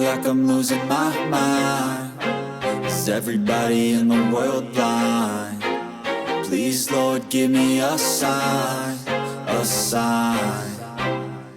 like I'm losing my mind. Is everybody in the world blind? Please, Lord, give me a sign, a sign.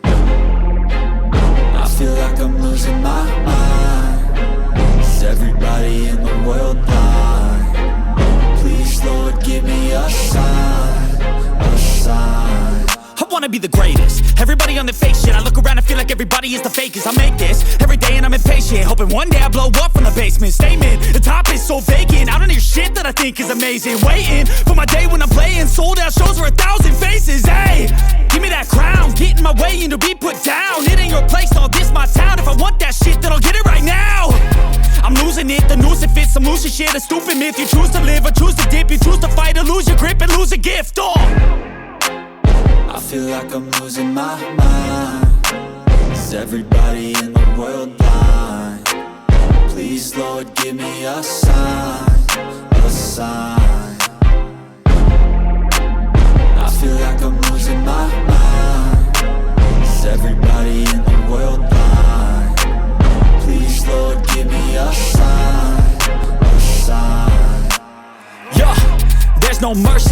I feel like I'm losing my mind. Is everybody in the world blind? Please, Lord, give me a sign, a sign. I wanna be the greatest. Everybody on the fake shit. I look around and feel like everybody is the fakest. I make this every day and I'm impatient, hoping one day I blow up from the basement. Statement, the top is so vacant. I don't hear shit that I think is amazing. Waiting for my day when I'm playing sold out shows for 1,000 faces. Hey, give me that crown, get in my way and to be put down. It ain't your place, all this my town. If I want that shit, then I'll get it right now. I'm losing it, the noose it fits. I'm losing shit, a stupid myth. You choose to live or choose to dip. You choose to fight or lose your grip and lose a gift. I feel like I'm losing my mind. Is everybody in the world blind? Please, Lord, give me a sign, a sign. I feel like I'm losing my mind. Is everybody in the world blind? Please, Lord, give me a sign, a sign. Yeah, there's no mercy